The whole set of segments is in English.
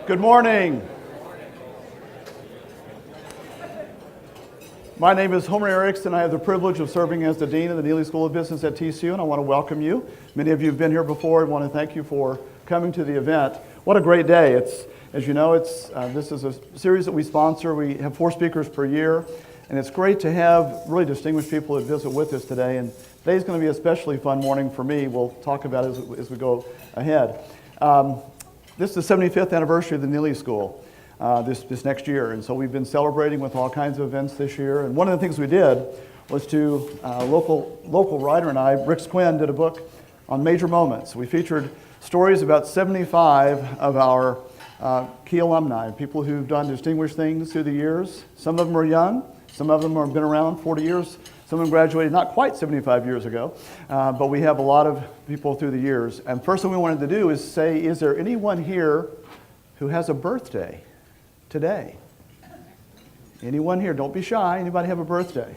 Good morning. My name is Homer Erickson. I have the privilege of serving as the Dean of the Neely School of Business at TCU, and I want to welcome you. Many of you have been here before. I want to thank you for coming to the event. What a great day. As you know, this is a series that we sponsor. We have 4 speakers per year, and it's great to have really distinguished people that visit with us today. And today's going to be an especially fun morning for me. We'll talk about it as we go ahead. This is the 75th anniversary of the Neely School. This next year, and so we've been celebrating with all kinds of events this year. And one of the things we did was local writer and I, Rick Quinn, did a book on major moments. We featured stories about 75 of our key alumni, people who've done distinguished things through the years. Some of them are young, some of them have been around 40 years, some of them graduated not quite 75 years ago, but we have a lot of people through the years. And first thing we wanted to do is say, is there anyone here who has a birthday today? Anyone here? Don't be shy. Anybody have a birthday?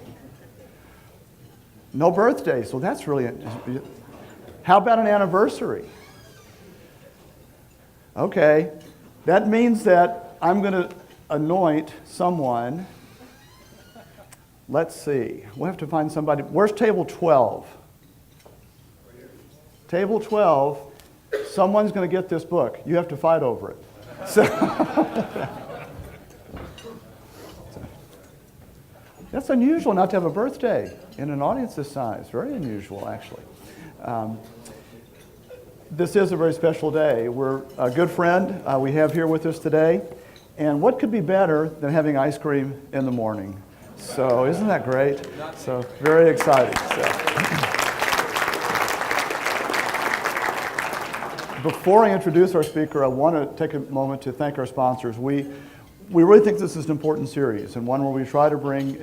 No birthday, so that's really... How about an anniversary? Okay, that means that I'm going to anoint someone. Let's see. We'll have to find somebody. Where's table 12? Table 12. Someone's going to get this book. You have to fight over it. So... That's unusual not to have a birthday in an audience this size. Very unusual, actually. This is a very special day. We're a good friend we have here with us today. And what could be better than having ice cream in the morning? So isn't that great? So very exciting. Before I introduce our speaker, I want to take a moment to thank our sponsors. We really think this is an important series, and one where we try to bring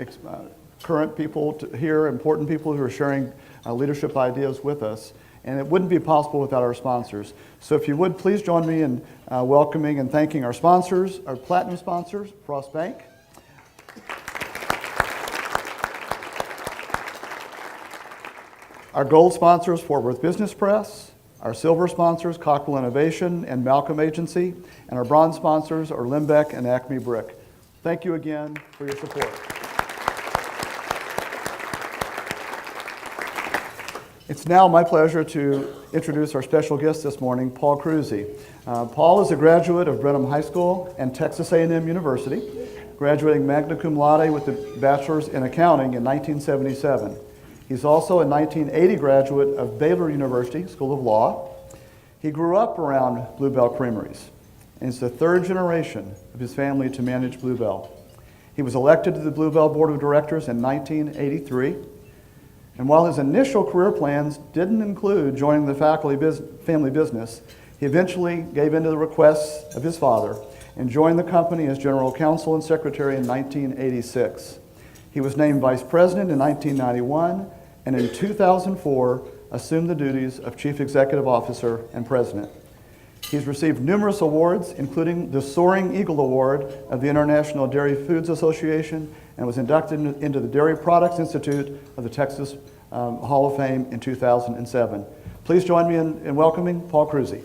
current people here, important people who are sharing leadership ideas with us, and it wouldn't be possible without our sponsors. So if you would, please join me in welcoming and thanking our sponsors, our platinum sponsors, Frost Bank, our gold sponsors, Fort Worth Business Press, our silver sponsors, Cockrell Innovation and Malcolm Agency, and our bronze sponsors are Limbeck and Acme Brick. Thank you again for your support. It's now my pleasure to introduce our special guest this morning, Paul Kruse. Paul is a graduate of Brenham High School and Texas A&M University, graduating magna cum laude with a bachelor's in accounting in 1977. He's also a 1980 graduate of Baylor University School of Law. He grew up around Blue Bell Creameries, and it's the 3rd generation of his family to manage Blue Bell. He was elected to the Blue Bell Board of Directors in 1983, and while his initial career plans didn't include joining the family business, he eventually gave in to the requests of his father and joined the company as General Counsel and Secretary in 1986. He was named Vice President in 1991, and in 2004 assumed the duties of Chief Executive Officer and President. He's received numerous awards, including the Soaring Eagle Award of the International Dairy Foods Association, and was inducted into the Dairy Products Institute of the Texas Hall of Fame in 2007. Please join me in welcoming Paul Kruse.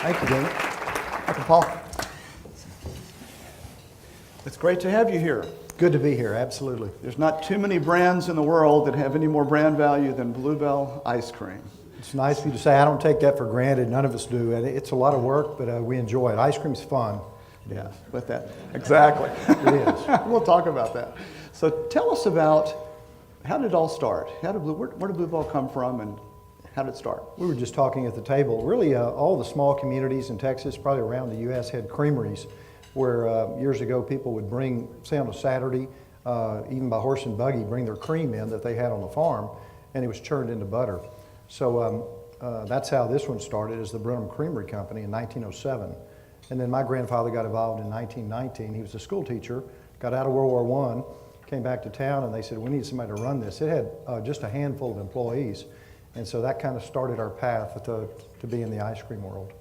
Thank you, David. Thank you, Paul. It's great to have you here. Good to be here, absolutely. There's not too many brands in the world that have any more brand value than Blue Bell ice cream. It's nice of you to say. I don't take that for granted. None of us do. It's a lot of work, but we enjoy it. Ice cream's fun. Yeah, with that. Exactly. It is. We'll talk about that. So tell us about, how did it all start? Where did Blue Bell come from, and how did it start? We were just talking at the table. Really, all the small communities in Texas, probably around the U.S., had creameries where years ago people would bring, say on a Saturday, even by horse and buggy, bring their cream in that they had on the farm, and it was churned into butter. So that's how this one started, as the Brenham Creamery Company in 1907. And then my grandfather got involved in 1919. He was a school teacher, got out of World War I, came back to town, and they said, we need somebody to run this. It had just a handful of employees, and so that kind of started our path to be in the ice cream world.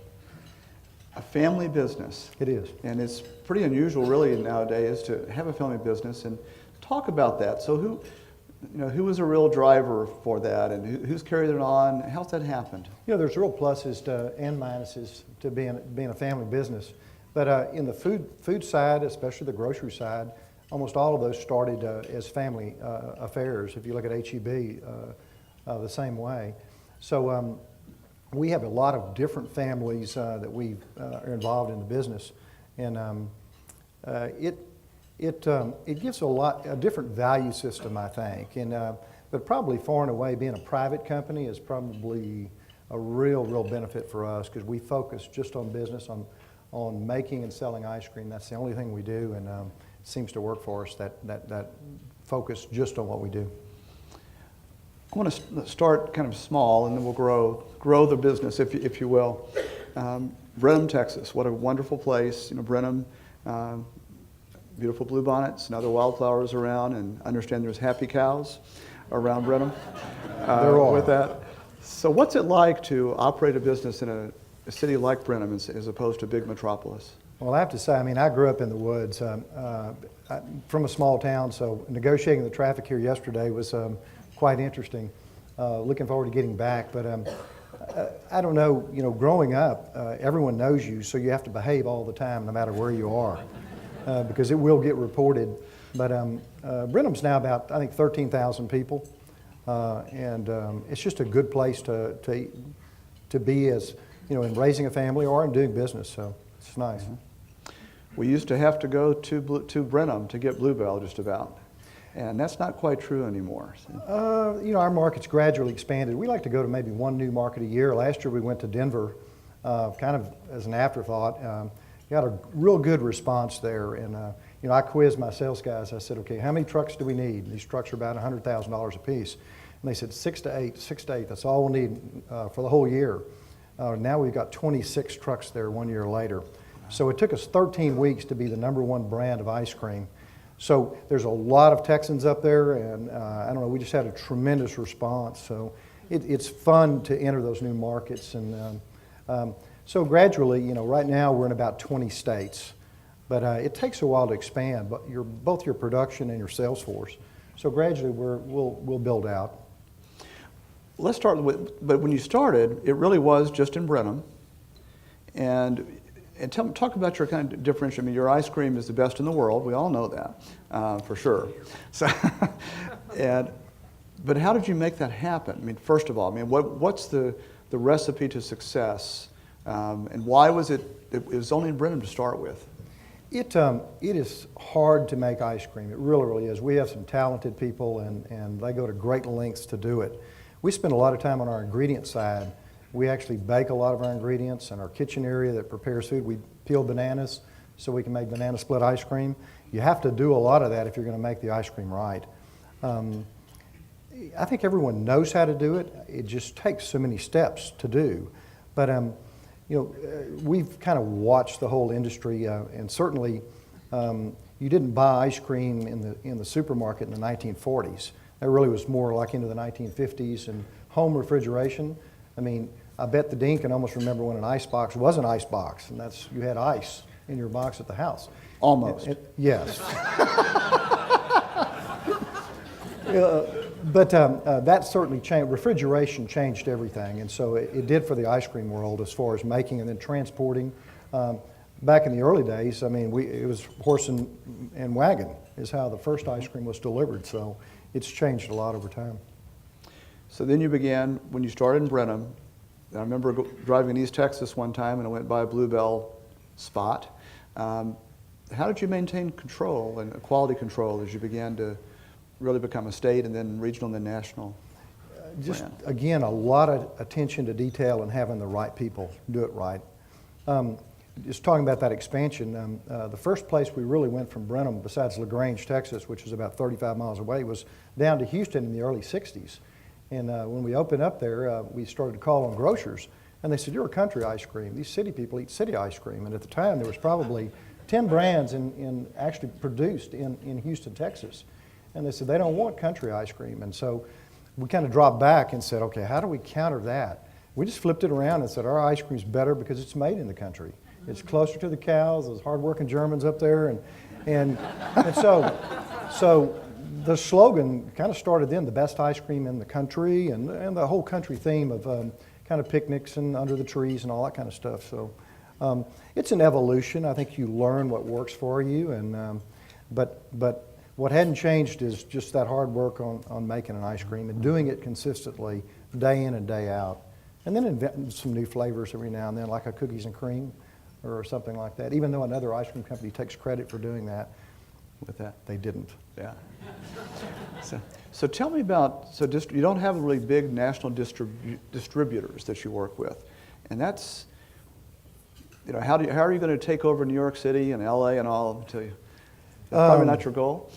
A family business. It is. And it's pretty unusual really nowadays to have a family business, and talk about that. So who was a real driver for that, and who's carried it on? How's that happened? There's real pluses and minuses to being a family business. But in the food side, especially the grocery side, almost all of those started as family affairs. If you look at HEB, the same way. So we have a lot of different families that we are involved in the business, and it gives a different value system, I think. And but probably far and away, being a private company is probably a real benefit for us, because we focus just on business, on making and selling ice cream. That's the only thing we do, and it seems to work for us, that focus just on what we do. I want to start kind of small, and then we'll grow the business, if you will. Brenham, Texas, what a wonderful place. Brenham, beautiful bluebonnets and other wildflowers around, and understand there's happy cows around Brenham. There are. With that. So what's it like to operate a business in a city like Brenham as opposed to a big metropolis? Well, I have to say, I grew up in the woods from a small town, so negotiating the traffic here yesterday was quite interesting. Looking forward to getting back, but I don't know, growing up, everyone knows you, so you have to behave all the time, no matter where you are, because it will get reported. But Brenham's now about, I think, 13,000 people, and it's just a good place to be, as in raising a family or in doing business. So it's nice. Mm-hmm. We used to have to go to Brenham to get Blue Bell, just about. And that's not quite true anymore. Our market's gradually expanded. We like to go to maybe one new market a year. Last year we went to Denver, kind of as an afterthought. Got a real good response there. And I quizzed my sales guys. I said, okay, how many trucks do we need? And these trucks are about $100,000 a piece. And they said 6 to 8. That's all we'll need for the whole year. Now we've got 26 trucks there 1 year later. So it took us 13 weeks to be the #1 brand of ice cream. So there's a lot of Texans up there, and I don't know, we just had a tremendous response. So it's fun to enter those new markets. And so gradually, right now we're in about 20 states. But it takes a while to expand, but both your production and your sales force. So gradually we'll build out. Let's start with, but when you started, it really was just in Brenham. And talk about your kind of differentiation. Your ice cream is the best in the world. We all know that, for sure. So, but how did you make that happen? First of all, what's the recipe to success, and why was it was only in Brenham to start with? It is hard to make ice cream. It really is. We have some talented people, and they go to great lengths to do it. We spend a lot of time on our ingredient side. We actually bake a lot of our ingredients in our kitchen area that prepares food. We peel bananas so we can make banana split ice cream. You have to do a lot of that if you're going to make the ice cream right. I think everyone knows how to do it. It just takes so many steps to do. But we've kind of watched the whole industry, and certainly you didn't buy ice cream in the supermarket in the 1940s. That really was more like into the 1950s, and home refrigeration. I bet the Dean can almost remember when an ice box was an ice box, and you had ice in your box at the house. Almost. Yes. But that certainly changed. Refrigeration changed everything, and so it did for the ice cream world as far as making and then transporting. Back in the early days, it was horse and wagon is how the first ice cream was delivered, so it's changed a lot over time. So then you began, when you started in Brenham. I remember driving in East Texas one time, and I went by a Blue Bell spot. How did you maintain control and quality control as you began to really become a state and then regional and then national Just, brand? again, a lot of attention to detail and having the right people do it right. Just talking about that expansion, the first place we really went from Brenham, besides LaGrange, Texas, which is about 35 miles away, was down to Houston in the early 60s. And when we opened up there, we started to call on grocers. And they said, you're a country ice cream. These city people eat city ice cream. And at the time, there was probably 10 brands actually produced in Houston, Texas. And they said, they don't want country ice cream. And so we kind of dropped back and said, okay, how do we counter that? We just flipped it around and said, our ice cream's better because it's made in the country. It's closer to the cows, those hardworking Germans up there. And so the slogan kind of started then, the best ice cream in the country, and the whole country theme of kind of picnics and under the trees and all that kind of stuff. So it's an evolution. I think you learn what works for you, and but what hadn't changed is just that hard work on making an ice cream and doing it consistently day in and day out. And then inventing some new flavors every now and then, like a cookies and cream or something like that. Even though another ice cream company takes credit for doing that, with that, they didn't. Yeah. So tell me about, you don't have really big national distributors that you work with. And that's, how are you going to take over New York City and LA and all of them to you? That's probably not your goal?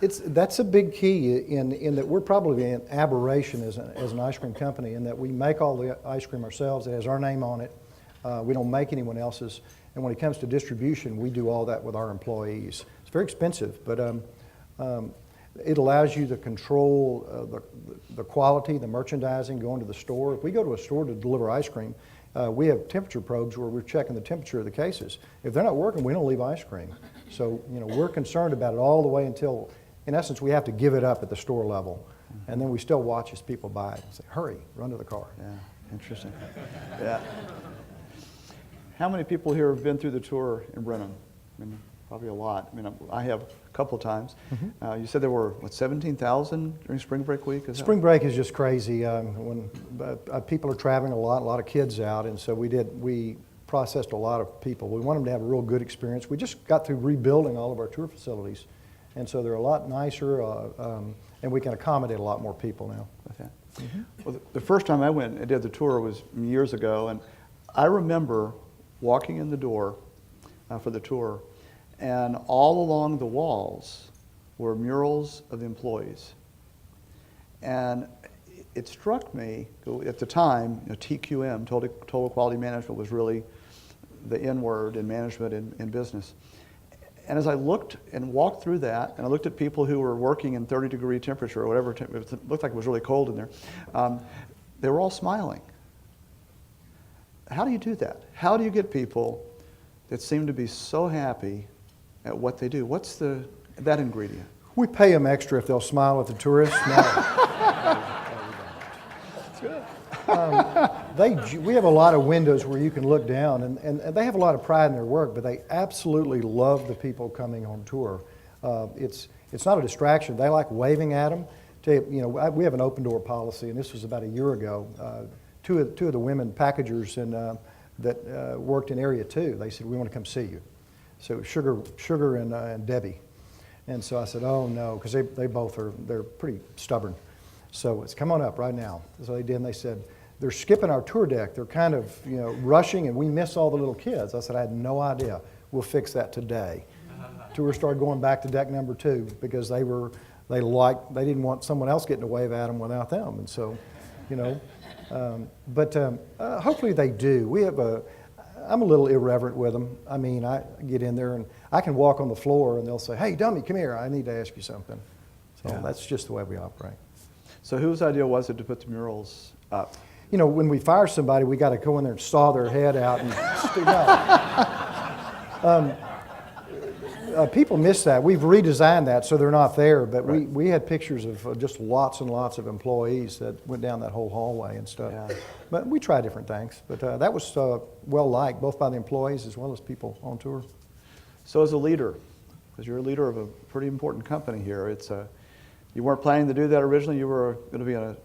That's a big key in that we're probably an aberration as an ice cream company in that we make all the ice cream ourselves. It has our name on it. We don't make anyone else's. And when it comes to distribution, we do all that with our employees. It's very expensive, but it allows you to control the quality, the merchandising, going to the store. If we go to a store to deliver ice cream, we have temperature probes where we're checking the temperature of the cases. If they're not working, we don't leave ice cream. So, we're concerned about it all the way until, in essence, we have to give it up at the store level. And then we still watch as people buy it and say, hurry, run to the car. Yeah, interesting. Yeah. How many people here have been through the tour in Brenham? Probably a lot. I have a couple of times. Mm-hmm. You said there were, 17,000 during spring break week? Spring break is just crazy. When people are traveling a lot of kids out, and so we processed a lot of people. We want them to have a real good experience. We just got through rebuilding all of our tour facilities, and so they're a lot nicer, and we can accommodate a lot more people now. Okay. Mm-hmm. Well, the first time I went and did the tour was years ago, and I remember walking in the door for the tour, and all along the walls were murals of the employees. And it struck me, at the time, TQM, Total Quality Management, was really the N word in management and business. And as I looked and walked through that, and I looked at people who were working in 30-degree temperature or whatever, it looked like it was really cold in there, they were all smiling. How do you do that? How do you get people that seem to be so happy at what they do? What's that ingredient? We pay them extra if they'll smile at the tourists. No. We have a lot of windows where you can look down, and they have a lot of pride in their work, but they absolutely love the people coming on tour. It's not a distraction. They like waving at them. We have an open door policy, and this was about a year ago. Two of the women packagers that worked in Area 2, they said, we want to come see you. So it was Sugar and Debbie. And so I said, oh no, because they're pretty stubborn. So it's come on up right now. So they did, and they said, they're skipping our tour deck. They're kind of rushing, and we miss all the little kids. I said, I had no idea. We'll fix that today. Tours started going back to deck number 2 because they didn't want someone else getting to wave at them without them. And so, hopefully they do. I'm a little irreverent with them. I get in there and I can walk on the floor and they'll say, hey, dummy, come here. I need to ask you something. So that's just the way we operate. So whose idea was it to put the murals up? When we fire somebody, we got to go in there and saw their head out and stick out. People miss that. We've redesigned that so they're not there, but right. we had pictures of just lots and lots of employees that went down that whole hallway and stuff. Yeah. But we try different things. But that was well liked, both by the employees as well as people on tour. So as a leader, because you're a leader of a pretty important company here, you weren't planning to do that originally. You were going to be a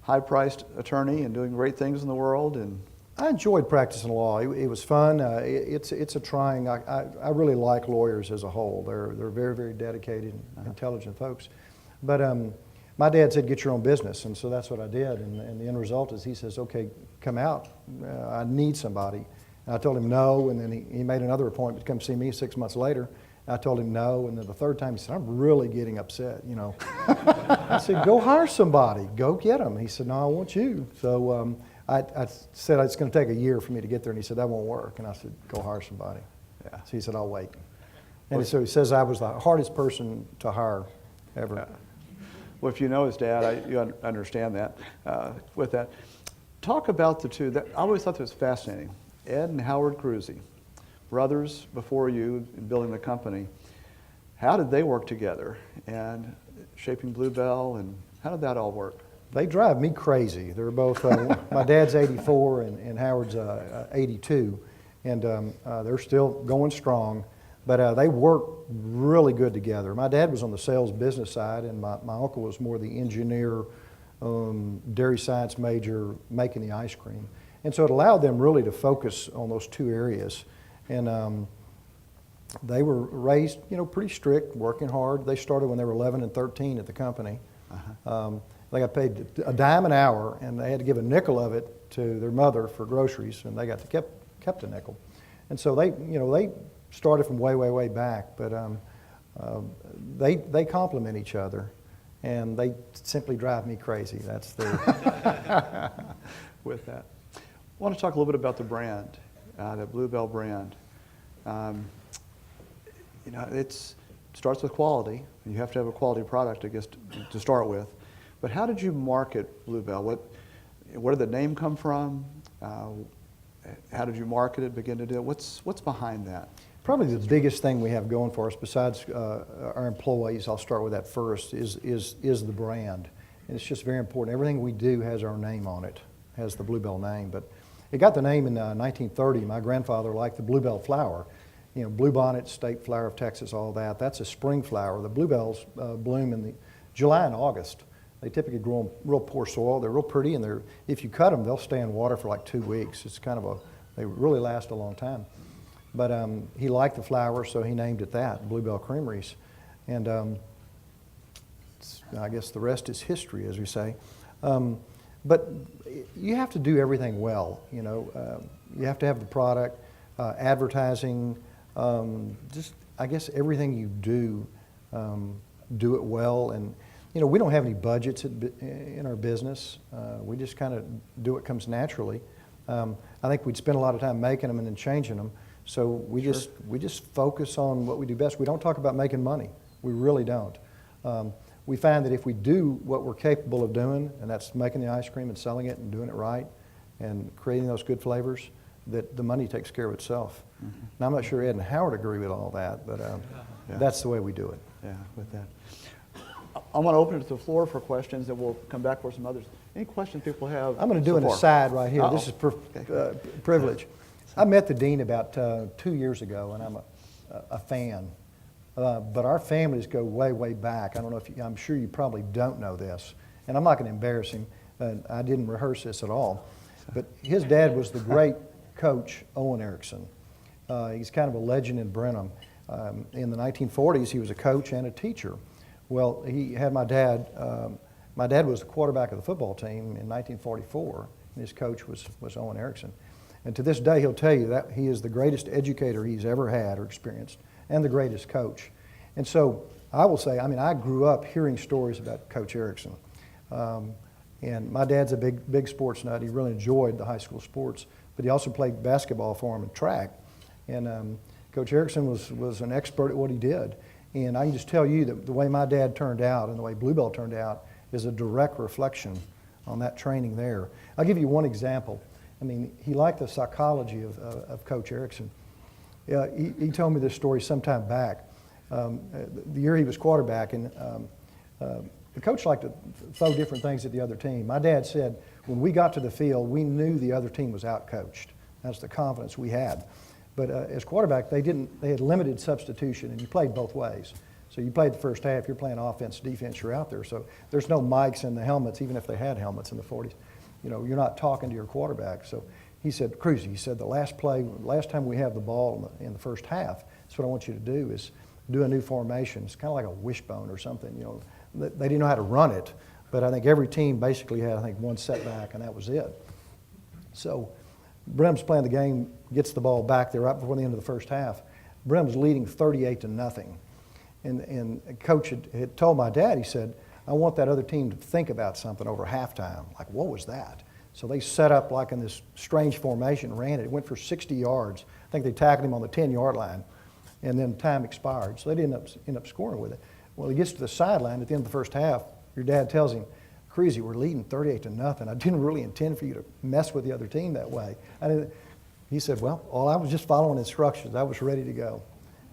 high-priced attorney and doing great things in the world. And I enjoyed practicing law. It was fun. It's a trying. I really like lawyers as a whole. They're very, very dedicated, intelligent folks. But my dad said, get your own business, and so that's what I did. And the end result is he says, okay, come out. I need somebody. And I told him no, and then he made another appointment to come see me 6 months later. I told him no, and then the third time he said, I'm really getting upset, I said, go hire somebody. Go get them. He said, no, I want you. So I said it's going to take a year for me to get there, and he said, that won't work. And I said, go hire somebody. Yeah. So he said, I'll wait. And so he says I was the hardest person to hire ever. Yeah. Well, if you know his dad, you understand that. With that, talk about the two. I always thought that was fascinating. Ed and Howard Kruse, brothers before you in building the company. How did they work together? And shaping Blue Bell, and how did that all work? They drive me crazy. They're both, my dad's 84 and Howard's 82, and they're still going strong, but they work really good together. My dad was on the sales business side, and my uncle was more the engineer, dairy science major, making the ice cream. And so it allowed them really to focus on those two areas. And they were raised, pretty strict, working hard. They started when they were 11 and 13 at the company. They got paid a dime an hour, and they had to give a nickel of it to their mother for groceries, and they kept a nickel. And so they started from way back, but they complement each other, and they simply drive me crazy. That's their With that, I want to talk a little bit about the brand, the Blue Bell brand. It starts with quality. You have to have a quality product, I guess, to start with. But how did you market Blue Bell? Where did the name come from? How did you market it, begin to do it? What's behind that? Probably the biggest thing we have going for us, besides our employees, I'll start with that first, is the brand. And it's just very important. Everything we do has our name on it, has the Blue Bell name. But it got the name in 1930. My grandfather liked the Blue Bell flower. Bluebonnet, state flower of Texas, all that. That's a spring flower. The bluebells bloom in the July and August. They typically grow in real poor soil. They're real pretty, and if you cut them, they'll stay in water for like 2 weeks. It's they really last a long time. But he liked the flower, so he named it that, Blue Bell Creameries. And I guess the rest is history, as we say. But you have to do everything well. You have to have the product, advertising, I guess everything you do it well. And we don't have any budgets in our business. We just kind of do what comes naturally. I think we'd spend a lot of time making them and then changing them. So we just focus on what we do best. We don't talk about making money. We really don't. We find that if we do what we're capable of doing, and that's making the ice cream and selling it and doing it right and creating those good flavors, that the money takes care of itself. Mm-hmm. Now, I'm not sure Ed and Howard agree with all that, but that's the way we do it. Yeah, with that. I want to open it to the floor for questions, and we'll come back for some others. Any questions people have? I'm going to do an aside right here. This is privilege. I met the dean about 2 years ago, and I'm a fan. But our families go way back. I don't know if I'm sure you probably don't know this, and I'm not going to embarrass him. I didn't rehearse this at all. But his dad was the great coach, Owen Erickson. He's kind of a legend in Brenham. In the 1940s, he was a coach and a teacher. Well, he had my dad. My dad was the quarterback of the football team in 1944, and his coach was Owen Erickson. And to this day, he'll tell you that he is the greatest educator he's ever had or experienced, and the greatest coach. And so I will say, I grew up hearing stories about Coach Erickson. And my dad's a big sports nut. He really enjoyed the high school sports, but he also played basketball for him and track. And Coach Erickson was an expert at what he did. And I can just tell you that the way my dad turned out and the way Blue Bell turned out is a direct reflection on that training there. I'll give you one example. He liked the psychology of Coach Erickson. He told me this story sometime back. The year he was quarterback, and the coach liked to throw different things at the other team. My dad said, when we got to the field, we knew the other team was outcoached. That's the confidence we had. But as quarterback, they had limited substitution, and you played both ways. So you played the first half, you're playing offense, defense, you're out there. So there's no mics in the helmets, even if they had helmets in the 40s. You're not talking to your quarterback. So he said, Kruse, he said, the last time we have the ball in the first half, that's what I want you to do is do a new formation. It's kind of like a wishbone or something. They didn't know how to run it, but I think every team basically had, one setback, and that was it. So Brenham's playing the game, gets the ball back there right before the end of the first half. Brenham's leading 38-0. And coach had told my dad, he said, I want that other team to think about something over halftime. Like, what was that? So they set up like in this strange formation, ran it. It went for 60 yards. I think they tackled him on the 10-yard line, and then time expired. So they didn't end up scoring with it. Well, he gets to the sideline at the end of the first half. Your dad tells him, Kruse, we're leading 38-0. I didn't really intend for you to mess with the other team that way. He said, well, I was just following instructions. I was ready to go.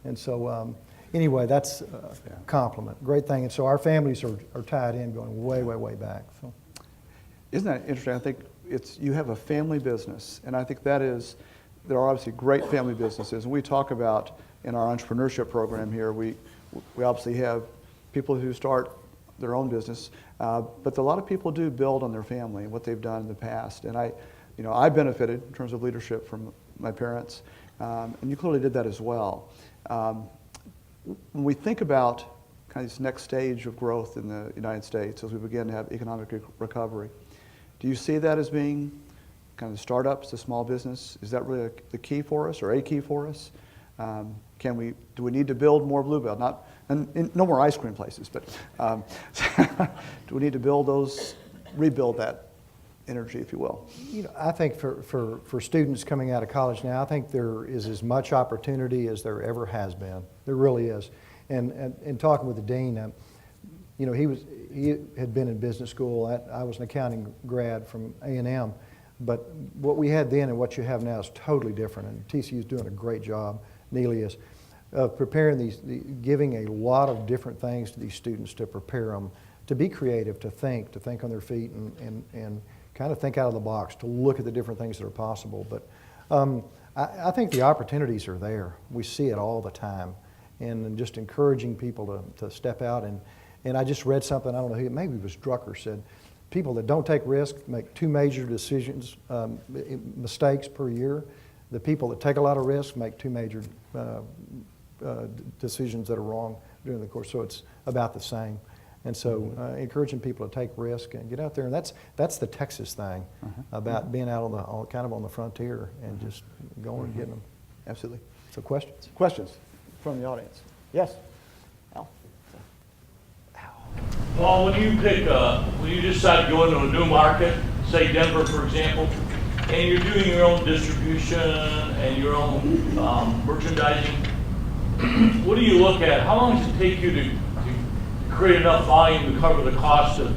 And so, anyway, that's a compliment. Great thing. And so our families are tied in going way, way, way back. So. Isn't that interesting? I think you have a family business, and I think there are obviously great family businesses. And we talk about in our entrepreneurship program here, we obviously have people who start their own business, but a lot of people do build on their family and what they've done in the past. And I benefited in terms of leadership from my parents, and you clearly did that as well. When we think about kind of this next stage of growth in the United States as we begin to have economic recovery, do you see that as being kind of startups, the small business? Is that really the key for us, or a key for us? Do we need to build more Blue Bell? No more ice cream places, but do we need to rebuild that energy, if you will? I think for students coming out of college now, I think there is as much opportunity as there ever has been. There really is. And talking with the dean, he had been in business school. I was an accounting grad from A&M, but what we had then and what you have now is totally different. And TCU is doing a great job. Neely is preparing giving a lot of different things to these students to prepare them to be creative, to think on their feet, and kind of think out of the box, to look at the different things that are possible. But I think the opportunities are there. We see it all the time, and just encouraging people to step out. And I just read something, I don't know who, maybe it was Drucker, said, people that don't take risks make 2 major mistakes per year. The people that take a lot of risks make 2 major decisions that are wrong during the course. So it's about the same. And so encouraging people to take risk and get out there. And that's the Texas thing about being out kind of on the frontier and just going and getting them. Absolutely. So questions? Questions from the audience? Yes? Al? Paul, when you decide to go into a new market, say Denver, for example, and you're doing your own distribution and your own merchandising, what do you look at? How long does it take you to create enough volume to cover the cost of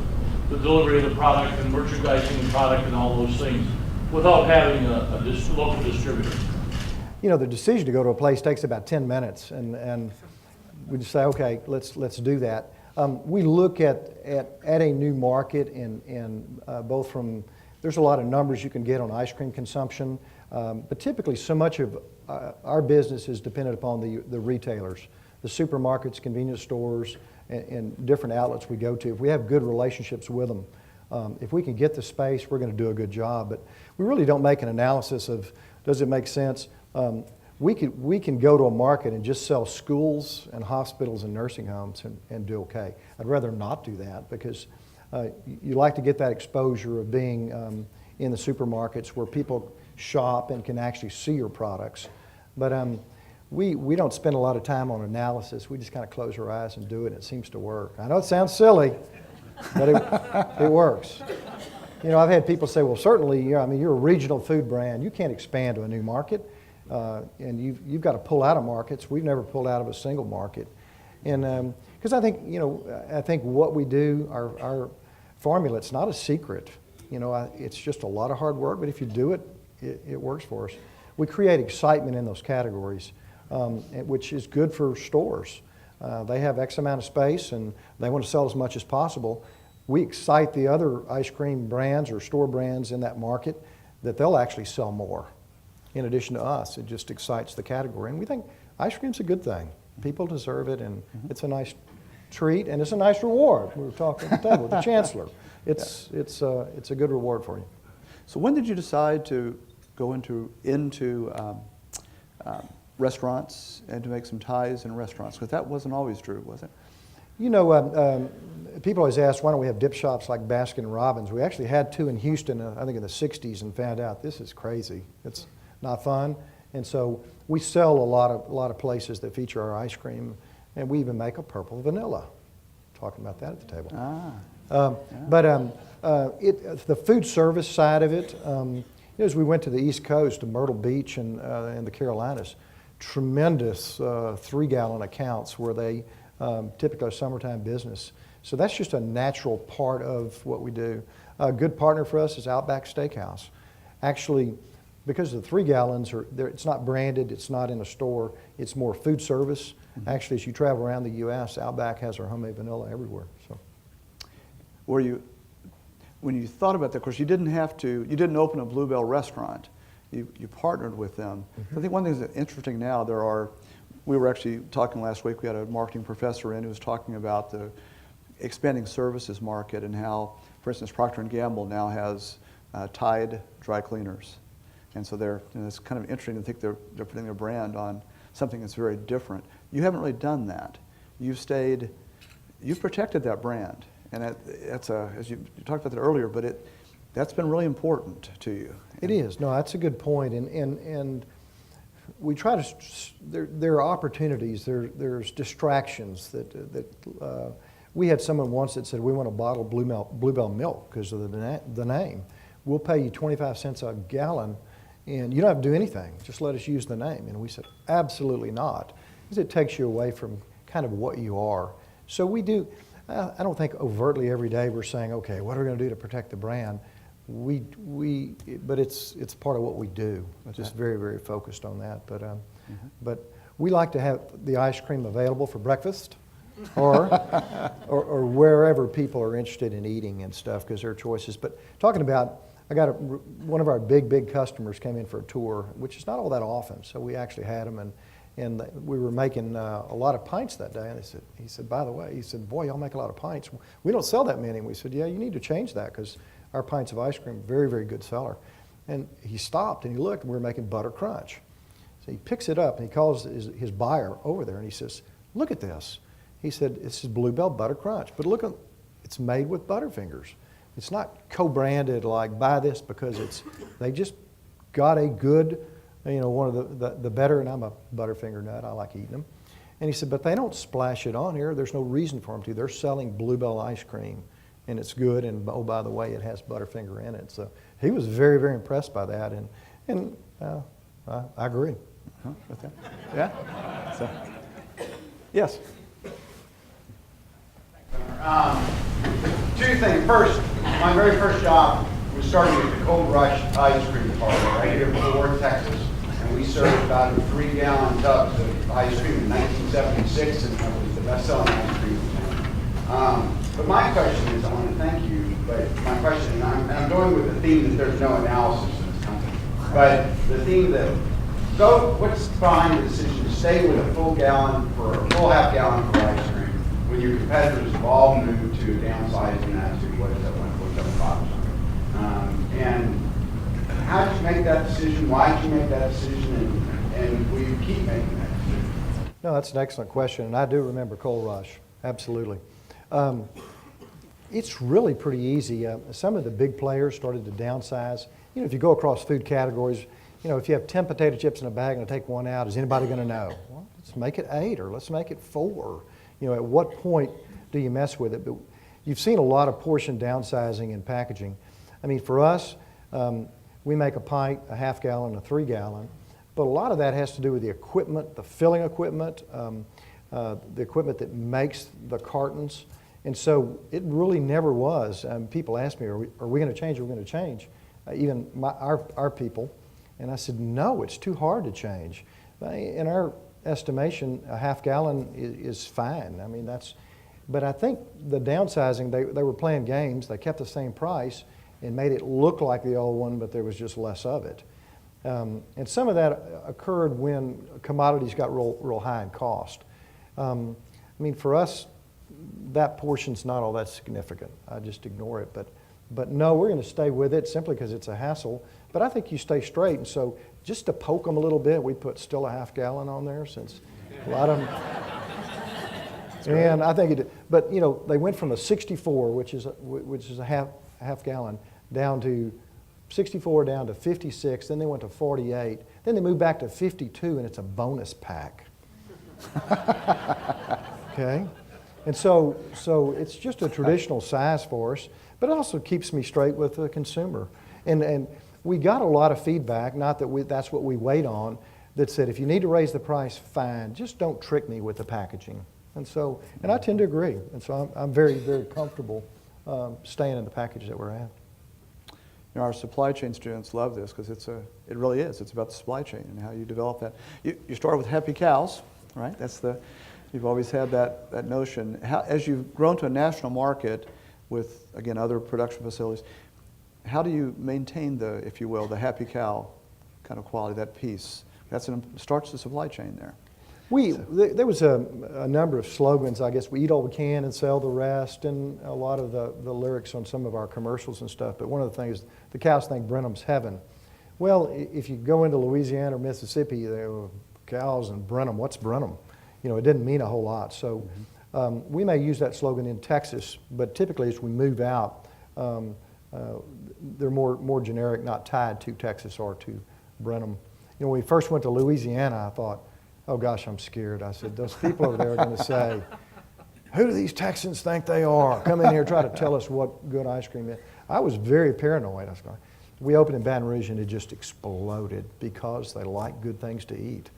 the delivery of the product and merchandising the product and all those things without having a local distributor? The decision to go to a place takes about 10 minutes, and we just say, okay, let's do that. We look at a new market, and both from, there's a lot of numbers you can get on ice cream consumption, but typically so much of our business is dependent upon the retailers, the supermarkets, convenience stores, and different outlets we go to. If we have good relationships with them, if we can get the space, we're going to do a good job. But we really don't make an analysis of, does it make sense? We can go to a market and just sell schools and hospitals and nursing homes and do okay. I'd rather not do that, because you like to get that exposure of being in the supermarkets where people shop and can actually see your products. But we don't spend a lot of time on analysis. We just kind of close our eyes and do it, and it seems to work. I know it sounds silly, but it works. I've had people say, well, certainly, you're a regional food brand. You can't expand to a new market, and you've got to pull out of markets. We've never pulled out of a single market. And because I think what we do, our formula, it's not a secret. It's just a lot of hard work, but if you do it, it works for us. We create excitement in those categories, which is good for stores. They have X amount of space, and they want to sell as much as possible. We excite the other ice cream brands or store brands in that market that they'll actually sell more. In addition to us, it just excites the category. And we think ice cream's a good thing. People deserve it, and it's a nice treat, and it's a nice reward. We were talking at the table with the chancellor. It's a good reward for you. So when did you decide to go into restaurants and to make some ties in restaurants? Because that wasn't always true, was it? People always ask, why don't we have dip shops like Baskin Robbins? We actually had 2 in Houston, I think in the 60s, and found out this is crazy. It's not fun. And so we sell a lot of places that feature our ice cream, and we even make a purple vanilla. Talking about that at the table. But the food service side of it, as we went to the East Coast, to Myrtle Beach and the Carolinas, tremendous 3-gallon accounts where they typically are summertime business. So that's just a natural part of what we do. A good partner for us is Outback Steakhouse. Actually, because the 3 gallons it's not branded, it's not in a store, it's more food service. Mm-hmm. Actually, as you travel around the U.S., Outback has our homemade vanilla everywhere. So, When you thought about that, of course, you didn't open a Blue Bell restaurant. You partnered with them. Mm-hmm. I think one thing that's interesting now, we were actually talking last week, we had a marketing professor in who was talking about the expanding services market and how, for instance, Procter & Gamble now has Tide dry cleaners. And so it's kind of interesting to think they're putting their brand on something that's very different. You haven't really done that. You've protected that brand. And as you talked about that earlier, but that's been really important to you. it is. No, that's a good point. And we try to, there are opportunities, there's distractions that we had someone once that said, we want a bottle of Blue Bell milk because of the name. We'll pay you 25 cents a gallon and you don't have to do anything. Just let us use the name. And we said, absolutely not, because it takes you away from kind of what you are. So we do, I don't think overtly every day we're saying, okay, what are we going to do to protect the brand? But it's part of what we do. It's just very, very focused on that. But we like to have the ice cream available for breakfast or wherever people are interested in eating and stuff, because there are choices. But talking about, one of our big customers came in for a tour, which is not all that often. So we actually had them, and we were making a lot of pints that day. And he said, by the way, boy, y'all make a lot of pints. We don't sell that many. And we said, yeah, you need to change that, because our pints of ice cream, very, very good seller. And he stopped and he looked, and we were making butter crunch. So he picks it up and he calls his buyer over there and he says, look at this. He said, this is Blue Bell Butter Crunch, but look, it's made with Butterfingers. It's not co-branded like buy this because they just got a good, one of the better, and I'm a Butterfinger nut, I like eating them. And he said, but they don't splash it on here. There's no reason for them to. They're selling Blue Bell ice cream, and it's good, and oh, by the way, it has Butterfinger in it. So he was very, very impressed by that, and I agree. With that? Yeah? So, yes? Two things. First, my very first job was starting at the Cold Rush Ice Cream Parlor right here in Fort, Texas. And we served about 3-gallon tubs of ice cream in 1976, and that was the best-selling ice cream in town. But my question is, I want to thank you, but my question, and I'm going with the theme that there's no analysis in this company, but the theme that, what's behind the decision to stay with a full half gallon for ice cream when your competitors have all moved to downsizing that to what is that, 1.75 or something? And how did you make that decision? Why did you make that decision? And will you keep making that decision? No, that's an excellent question, and I do remember Cold Rush, absolutely. It's really pretty easy. Some of the big players started to downsize. If you go across food categories, if you have 10 potato chips in a bag and I take one out, is anybody going to know? Well, let's make it 8 or let's make it 4. At what point do you mess with it? But you've seen a lot of portion downsizing in packaging. I mean, for us, we make a pint, a half gallon, a 3-gallon, but a lot of that has to do with the equipment, the filling equipment, the equipment that makes the cartons. And so it really never was. People ask me, are we going to change? Are we going to change? Even our people. And I said, no, it's too hard to change. In our estimation, a half gallon is fine. I mean, but I think the downsizing, they were playing games. They kept the same price and made it look like the old one, but there was just less of it. And some of that occurred when commodities got real high in cost. I mean, for us, that portion's not all that significant. I just ignore it. But no, we're going to stay with it simply because it's a hassle. But I think you stay straight. And so just to poke them a little bit, we put still a half gallon on there, since a lot of them. And I think it did. But they went from a 64, which is a half gallon, down to 64, down to 56. Then they went to 48. Then they moved back to 52, and it's a bonus pack. Okay. And so it's just a traditional size for us, but it also keeps me straight with the consumer. And we got a lot of feedback, not that that's what we wait on, that said, if you need to raise the price, fine, just don't trick me with the packaging. And I tend to agree. And so I'm very, very comfortable staying in the package that we're at. our supply chain students love this because it really is. It's about the supply chain and how you develop that. You start with happy cows, right? You've always had that notion. As you've grown to a national market with, again, other production facilities, how do you maintain if you will, the happy cow kind of quality, that piece? Starts the supply chain there. There was a number of slogans, I guess. We eat all we can and sell the rest, and a lot of the lyrics on some of our commercials and stuff. But one of the things, the cows think Brenham's heaven. Well, if you go into Louisiana or Mississippi, there were cows and Brenham. What's Brenham? It didn't mean a whole lot. So we may use that slogan in Texas, but typically as we move out, they're more generic, not tied to Texas or to Brenham. When we first went to Louisiana, I thought, oh gosh, I'm scared. I said, those people over there are going to say, who do these Texans think they are? Come in here and try to tell us what good ice cream is. I was very paranoid. We opened in Baton Rouge and it just exploded because they like good things to eat.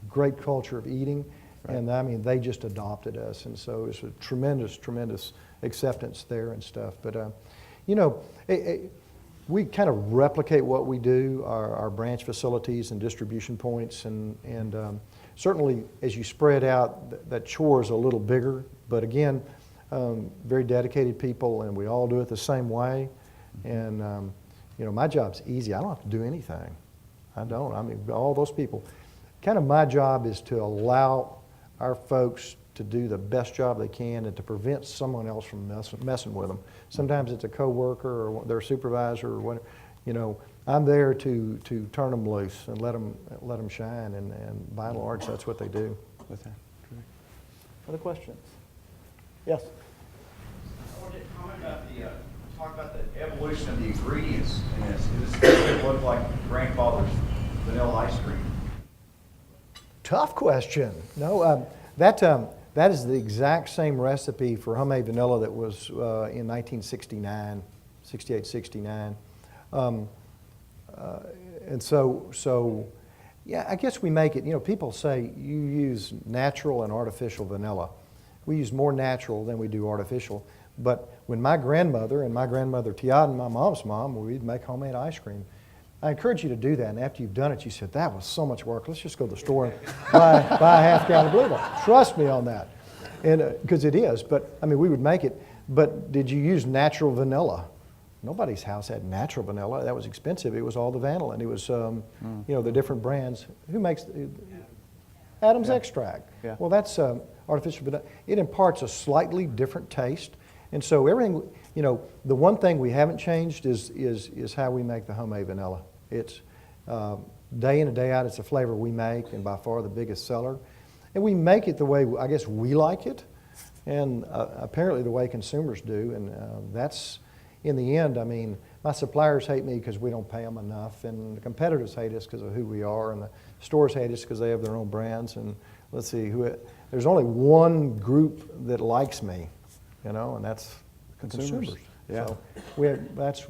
Great culture of eating. Right. And I mean, they just adopted us. And so it's a tremendous, tremendous acceptance there and stuff. But, we kind of replicate what we do, our branch facilities and distribution points. And certainly, as you spread out, that chore is a little bigger. But again, very dedicated people, and we all do it the same way. And, my job's easy. I don't have to do anything. I don't. I mean, all those people. Kind of my job is to allow our folks to do the best job they can and to prevent someone else from messing with them. Sometimes it's a coworker or their supervisor or whatever. I'm there to turn them loose and let them shine, and by and large, that's what they do. Okay. Other questions? Yes. I wanted to comment about talk about the evolution of the ingredients in this. Does this look like grandfather's vanilla ice cream? Tough question. No, that is the exact same recipe for homemade vanilla that was in 1969, 68, 69. And so, yeah, I guess we make it, people say you use natural and artificial vanilla. We use more natural than we do artificial. But when my grandmother Tiad and my mom's mom, we'd make homemade ice cream. I encourage you to do that, and after you've done it, you said, that was so much work. Let's just go to the store and buy a half gallon of Blue Bell. Trust me on that, and because it is. But I mean, we would make it. But did you use natural vanilla? Nobody's house had natural vanilla. That was expensive. It was all the vanillin. It was, the different brands. Who makes Adam's extract? Yeah. Well, that's artificial vanilla. It imparts a slightly different taste, and so everything. The one thing we haven't changed is how we make the homemade vanilla. It's day in and day out, it's a flavor we make, and by far the biggest seller. And we make it the way, I guess, we like it, and apparently the way consumers do. And that's, in the end, I mean, my suppliers hate me because we don't pay them enough, and the competitors hate us because of who we are, and the stores hate us because they have their own brands. And let's see, there's only one group that likes me, and that's consumers. Yeah. So that's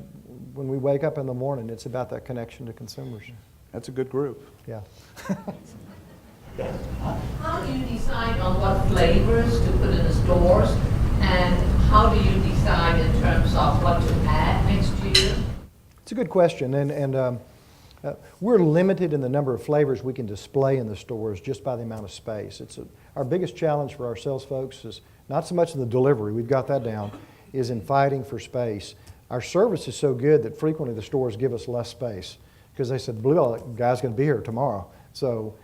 when we wake up in the morning, it's about that connection to consumers. That's a good group. Yeah. How do you decide on what flavors to put in the stores, and how do you decide in terms of what to add next year? It's a good question, and we're limited in the number of flavors we can display in the stores just by the amount of space. Our biggest challenge for our sales folks is not so much in the delivery, we've got that down, is in fighting for space. Our service is so good that frequently the stores give us less space because they said, the Blue Bell guy's going to be here tomorrow. So,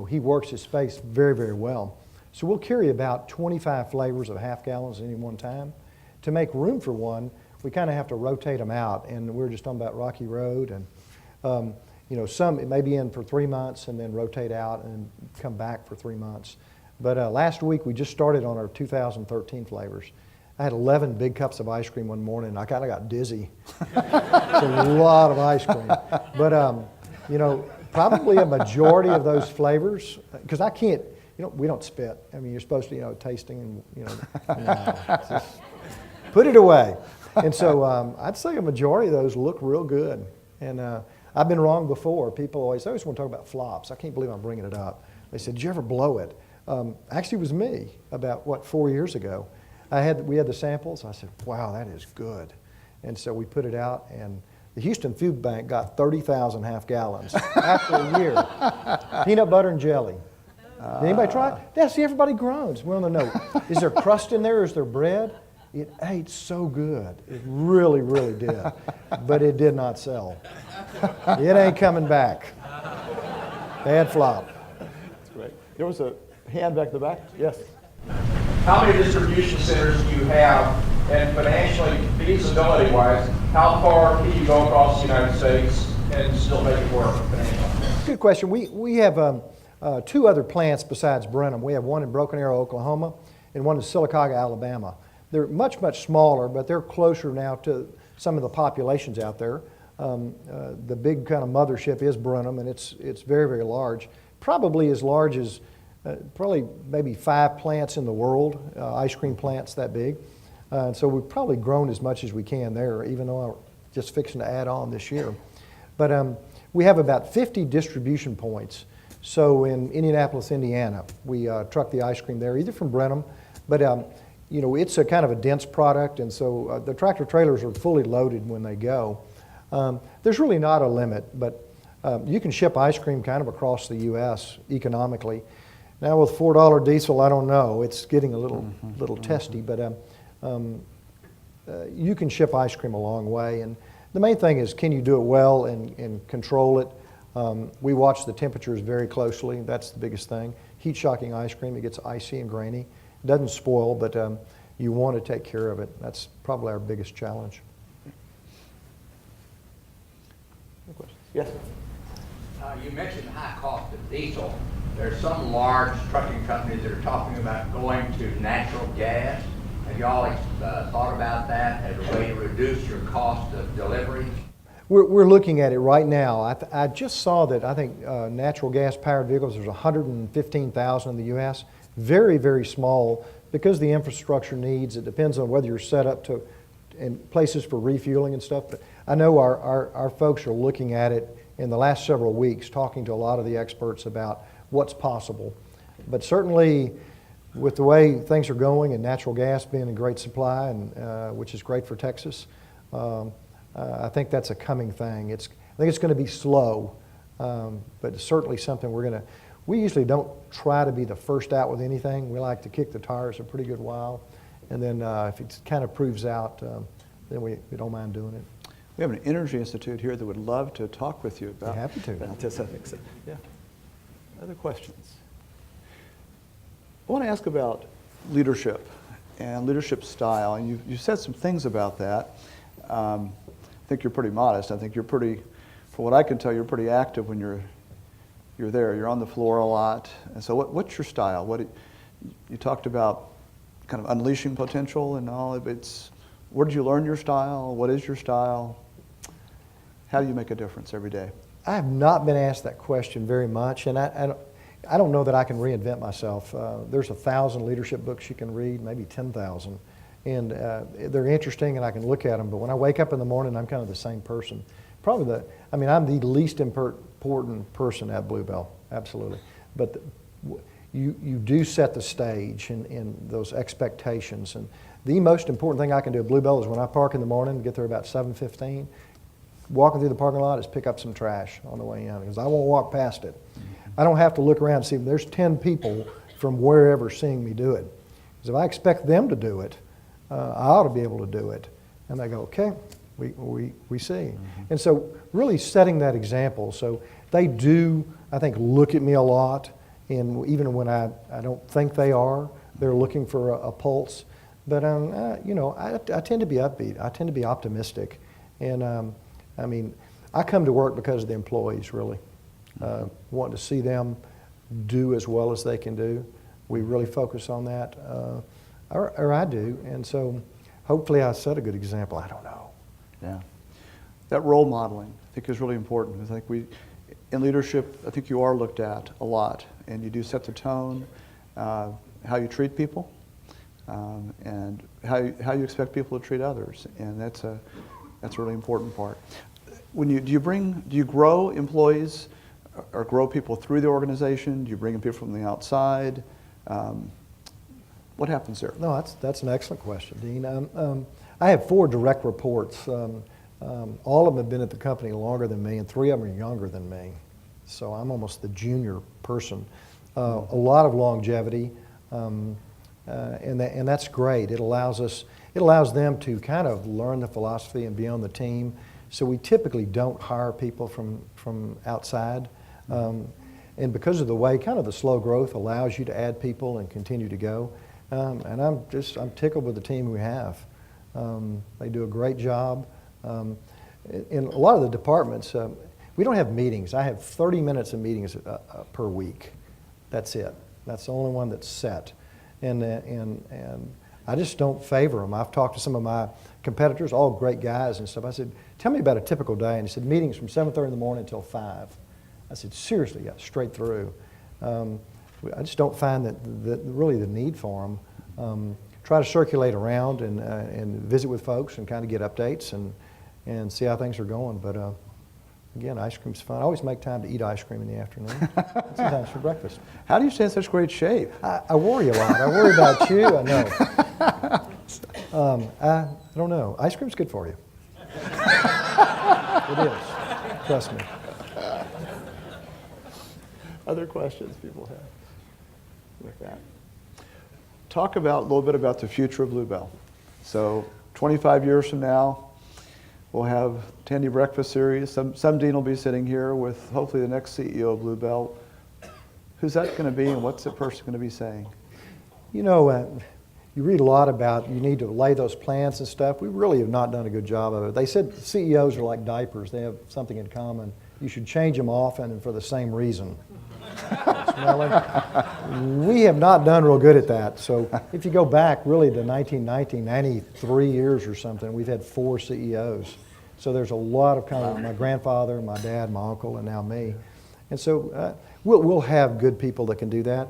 he works his space very, very well. So we'll carry about 25 flavors of half gallons at any one time. To make room for one, we kind of have to rotate them out. And we were just talking about Rocky Road. And, some it may be in for 3 months and then rotate out and come back for 3 months. But last week we just started on our 2013 flavors. I had 11 big cups of ice cream one morning, and I kind of got dizzy. It's a lot of ice cream. But, probably a majority of those flavors, because I can't, we don't spit. I mean, you're supposed to, tasting and, just put it away. And so I'd say a majority of those look real good. And I've been wrong before. People always want to talk about flops. I can't believe I'm bringing it up. They said, did you ever blow it? Actually, it was me about, 4 years ago. We had the samples. I said, wow, that is good. And so we put it out, and The Houston Food Bank got 30,000 half gallons after a year. Peanut butter and jelly. Did anybody try it? Yeah, see, everybody groans. We want to know, is there crust in there? Is there bread? It ate so good. It really, really did. But it did not sell. It ain't coming back. Bad flop. That's great. There was a hand back in the back. Yes. How many distribution centers do you have, and financially, feasibility-wise, how far can you go across the United States and still make it work financially? Good question. We have two other plants besides Brenham. We have one in Broken Arrow, Oklahoma, and one in Sylacauga, Alabama. They're much, much smaller, but they're closer now to some of the populations out there. The big kind of mothership is Brenham, and it's very, very large. Probably as large as probably maybe 5 plants in the world, ice cream plants that big. So we've probably grown as much as we can there, even though I'm just fixing to add on this year. But we have about 50 distribution points. So in Indianapolis, Indiana, we truck the ice cream there, either from Brenham, but you know, it's a kind of a dense product, and so the tractor trailers are fully loaded when they go. There's really not a limit, but you can ship ice cream kind of across the U.S. economically. Now with $4 diesel, I don't know. It's getting a little testy, but you can ship ice cream a long way. And the main thing is, can you do it well and control it? We watch the temperatures very closely. That's the biggest thing. Heat shocking ice cream, it gets icy and grainy. It doesn't spoil, but you want to take care of it. That's probably our biggest challenge. Yes. You mentioned the high cost of diesel. There's some large trucking companies that are talking about going to natural gas. Have you all thought about that as a way to reduce your cost of delivery? We're looking at it right now. I just saw that I think natural gas powered vehicles, there's 115,000 in the U.S. Very, very small because of the infrastructure needs. It depends on whether you're set up to in places for refueling and stuff. But I know our folks are looking at it in the last several weeks, talking to a lot of the experts about what's possible. But certainly, with the way things are going and natural gas being in great supply, and which is great for Texas, I think that's a coming thing. I think it's going to be slow, but it's certainly something we usually don't try to be the first out with anything. We like to kick the tires a pretty good while, and then if it kind of proves out, then we don't mind doing it. We have an Energy Institute here that would love to talk with you about, Happy to. about this. I think so. Yeah. Other questions? I want to ask about leadership and leadership style, and you said some things about that. I think you're pretty modest. I think you're pretty, from what I can tell, you're pretty active when you're there. You're on the floor a lot. And so what's your style? You talked about kind of unleashing potential and all. Where did you learn your style? What is your style? How do you make a difference every day? I have not been asked that question very much, and I don't know that I can reinvent myself. There's 1,000 leadership books you can read, maybe 10,000, and they're interesting, and I can look at them. But when I wake up in the morning, I'm kind of the same person. I'm the least important person at Blue Bell, absolutely. But you do set the stage in those expectations, and the most important thing I can do at Blue Bell is when I park in the morning, get there about 7:15. Walking through the parking lot is pick up some trash on the way in, because I won't walk past it. I don't have to look around and see if there's 10 people from wherever seeing me do it. Because if I expect them to do it, I ought to be able to do it. And they go, okay, we see. And so really setting that example. So they do, I think, look at me a lot. And even when I don't think they are, they're looking for a pulse. But, I tend to be upbeat. I tend to be optimistic. And, I come to work because of the employees, really. Want to see them do as well as they can do. We really focus on that, or I do. And so hopefully I set a good example. I don't know. Yeah. That role modeling, I think, is really important. I think in leadership, I think you are looked at a lot, and you do set the tone, how you treat people, and how you expect people to treat others, and that's a really important part. Do you grow employees or grow people through the organization? Do you bring in people from the outside? What happens there? No, that's an excellent question, Dean. I have 4 direct reports. All of them have been at the company longer than me, and 3 of them are younger than me. So I'm almost the junior person. A lot of longevity, and that's great. It allows them to kind of learn the philosophy and be on the team. So we typically don't hire people from outside. And because of the way kind of the slow growth allows you to add people and continue to go. And I'm tickled with the team we have. They do a great job. In a lot of the departments, we don't have meetings. I have 30 minutes of meetings per week. That's it. That's the only one that's set. And I just don't favor them. I've talked to some of my competitors, all great guys and stuff. I said, tell me about a typical day. And he said, meetings from 7:30 in the morning until 5. I said, seriously, yeah, straight through. I just don't find that really the need for them. Try to circulate around and visit with folks and kind of get updates and see how things are going. But again, ice cream's fun. I always make time to eat ice cream in the afternoon, sometimes for breakfast. How do you stay in such great shape? I worry a lot. I worry about you, I know. I don't know. Ice cream's good for you. It is. Trust me. Other questions people have with that? Talk a little bit about the future of Blue Bell. So 25 years from now, we'll have Tandy Breakfast Series. Some dean will be sitting here with hopefully the next CEO of Blue Bell. Who's that going to be, and what's the person going to be saying? You know, you read a lot about you need to lay those plans and stuff. We really have not done a good job of it. They said CEOs are like diapers. They have something in common. You should change them often and for the same reason. Smelly? We have not done real good at that. So if you go back really to 93 years or something, we've had 4 CEOs. So there's a lot of kind of my grandfather, my dad, my uncle, and now me. And so we'll have good people that can do that.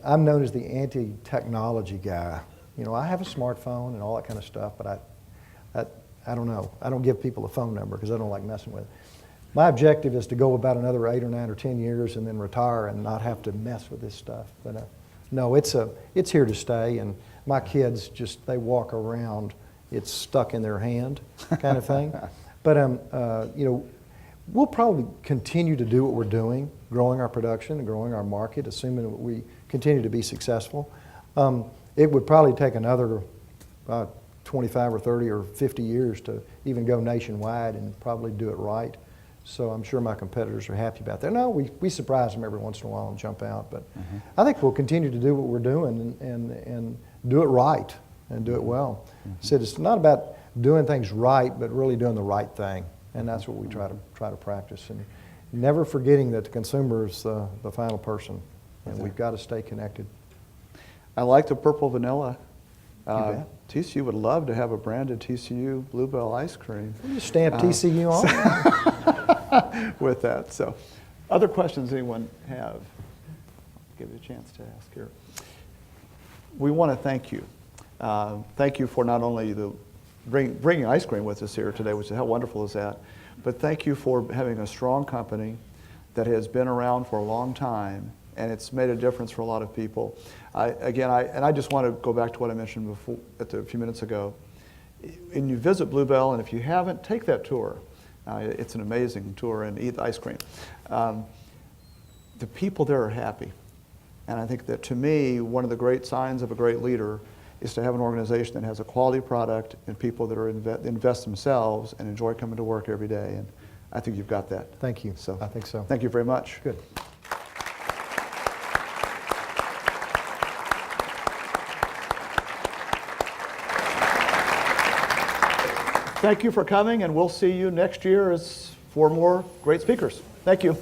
I'm known as the anti-technology guy. You know, I have a smartphone and all that kind of stuff, but I don't know. I don't give people a phone number because I don't like messing with it. My objective is to go about another 8 or 9 or 10 years and then retire and not have to mess with this stuff. But no, it's here to stay. And my kids they walk around, it's stuck in their hand, kind of thing. But you know, we'll probably continue to do what we're doing, growing our production and growing our market, assuming that we continue to be successful. It would probably take another 25 or 30 or 50 years to even go nationwide and probably do it right. So I'm sure my competitors are happy about that. No, we surprise them every once in a while and jump out. But I think we'll continue to do what we're doing and do it right and do it well. So it's not about doing things right, but really doing the right thing. And that's what we try to practice. And never forgetting that the consumer is the final person. And we've got to stay connected. I like the purple vanilla. bet. TCU would love to have a branded TCU Blue Bell ice cream. You just stamp TCU on. With that. So, other questions anyone have? I'll give you a chance to ask here. We want to thank you. Thank you for not only bringing ice cream with us here today, which is how wonderful is that, but thank you for having a strong company that has been around for a long time, and it's made a difference for a lot of people. I just want to go back to what I mentioned before, a few minutes ago. When you visit Blue Bell, and if you haven't, take that tour. It's an amazing tour, and eat the ice cream. The people there are happy. And I think that, to me, one of the great signs of a great leader is to have an organization that has a quality product and people that are invest themselves and enjoy coming to work every day. And I think you've got that. Thank you. So I think so. Thank you very much. Good. Thank you for coming, and we'll see you next year as 4 more great speakers. Thank you.